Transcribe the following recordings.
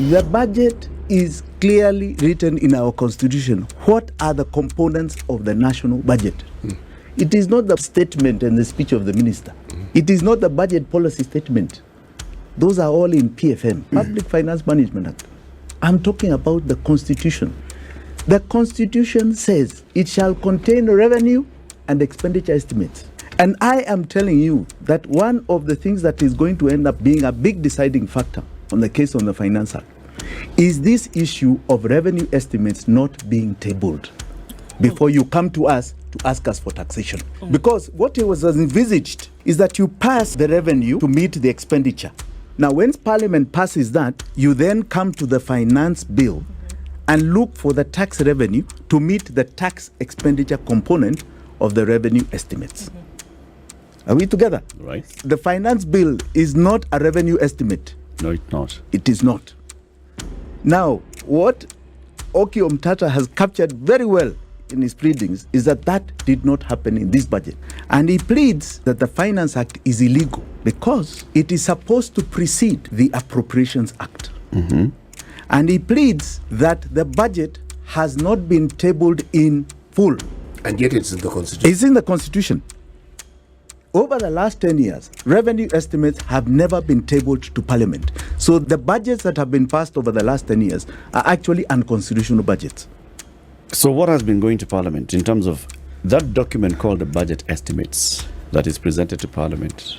The budget is clearly written in our constitution. What are the components of the national budget? It is not the statement and the speech of the minister. It is not the budget policy statement. Those are all in PFM, Public Finance Management Act. I'm talking about the constitution. The constitution says it shall contain revenue and expenditure estimates. And I am telling you that one of the things that is going to end up being a big deciding factor on the case on the Finance Act is this issue of revenue estimates not being tabled before you come to us to ask us for taxation. Because what it was envisaged is that you pass the revenue to meet the expenditure. Now, when Parliament passes that, you then come to the finance bill and look for the tax revenue to meet the tax expenditure component of the revenue estimates. Are we together? Right. The finance bill is not a revenue estimate. No, it's not. It is not. Now, what Oki Omtata has captured very well in his pleadings is that that did not happen in this budget. And he pleads that the Finance Act is illegal because it is supposed to precede the Appropriations Act. And he pleads that the budget has not been tabled in full. And yet it's in the Constitution. It's in the Constitution. Over the last 10 years, revenue estimates have never been tabled to Parliament. So the budgets that have been passed over the last 10 years are actually unconstitutional budgets. So what has been going to Parliament in terms of that document called the budget estimates that is presented to Parliament?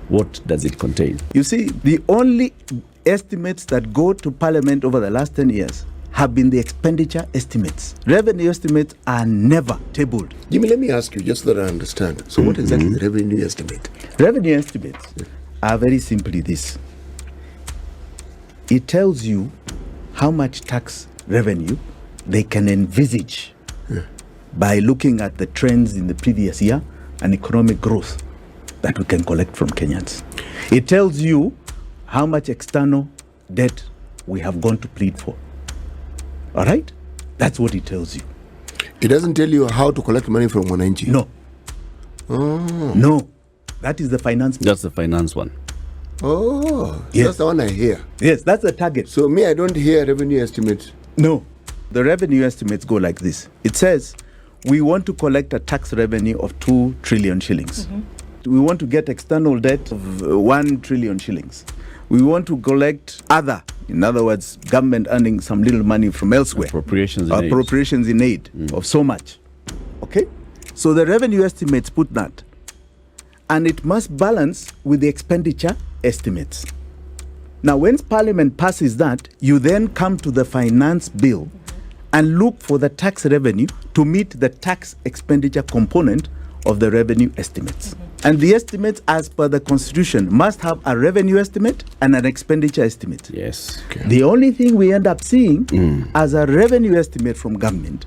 What does it contain? You see, the only estimates that go to Parliament over the last 10 years have been the expenditure estimates. Revenue estimates are never tabled. Jimmy, let me ask you, just so that I understand. So what exactly is the revenue estimate? Revenue estimates are very simply this. It tells you how much tax revenue they can envisage by looking at the trends in the previous year and economic growth that we can collect from Kenyans. It tells you how much external debt we have gone to plead for. All right? That's what it tells you. It doesn't tell you how to collect money from Wanjigi? No. Oh. No. That is the finance. That's the finance one. Oh. Yes. That's the one I hear. Yes, that's the target. So me, I don't hear revenue estimate. No. The revenue estimates go like this. It says, we want to collect a tax revenue of 2 trillion shillings. We want to get external debt of 1 trillion shillings. We want to collect other, in other words, government earning some little money from elsewhere. Appropriations in aid. Of so much. Okay? So the revenue estimates put that. And it must balance with the expenditure estimates. Now, when Parliament passes that, you then come to the finance bill and look for the tax revenue to meet the tax expenditure component of the revenue estimates. And the estimates, as per the Constitution, must have a revenue estimate and an expenditure estimate. Yes. Okay. The only thing we end up seeing as a revenue estimate from government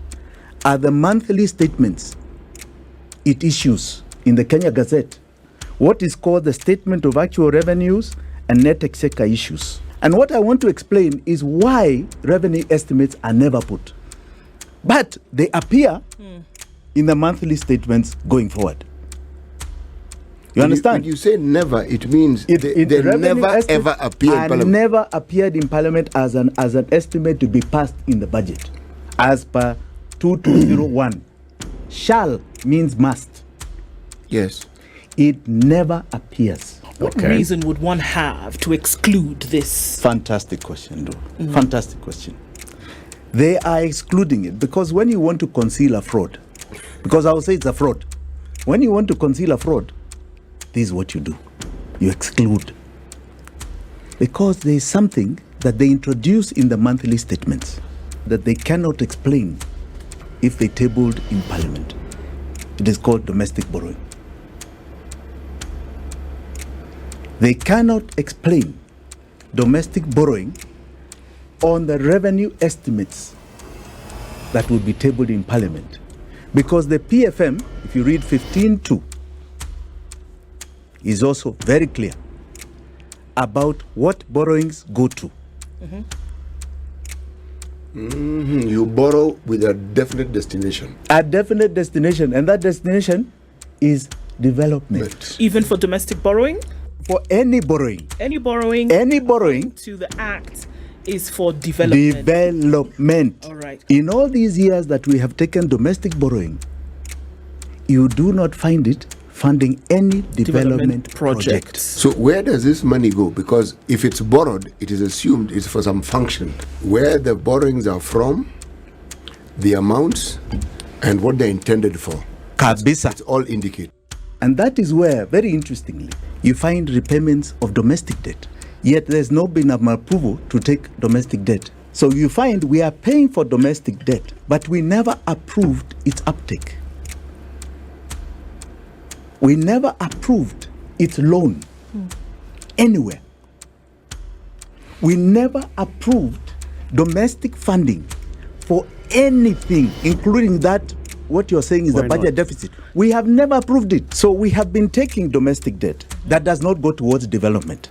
are the monthly statements it issues in the Kenya Gazette, what is called the Statement of Actual Revenues and Net Exchequer Issues. And what I want to explain is why revenue estimates are never put. But they appear in the monthly statements going forward. You understand? When you say never, it means they never ever appear in Parliament. Never appeared in Parliament as an estimate to be passed in the budget. As per 2201. Shall means must. Yes. It never appears. What reason would one have to exclude this? Fantastic question, though. Fantastic question. They are excluding it because when you want to conceal a fraud, because I will say it's a fraud. When you want to conceal a fraud, this is what you do. You exclude. Because there is something that they introduce in the monthly statements that they cannot explain if they tabled in Parliament. It is called domestic borrowing. They cannot explain domestic borrowing on the revenue estimates that will be tabled in Parliament. Because the PFM, if you read 15.2, is also very clear about what borrowings go to. You borrow with a definite destination. A definite destination, and that destination is development. Even for domestic borrowing? For any borrowing. Any borrowing? Any borrowing. To the Act is for development. Development. All right. In all these years that we have taken domestic borrowing, you do not find it funding any development project. So where does this money go? Because if it's borrowed, it is assumed it's for some function. Where the borrowings are from, the amounts, and what they're intended for. Kabisa. It's all indicate. And that is where, very interestingly, you find repayments of domestic debt. Yet there's not been an approval to take domestic debt. So you find we are paying for domestic debt, but we never approved its uptake. We never approved its loan anywhere. We never approved domestic funding for anything, including that, what you're saying is the budget deficit. We have never approved it. So we have been taking domestic debt that does not go towards development.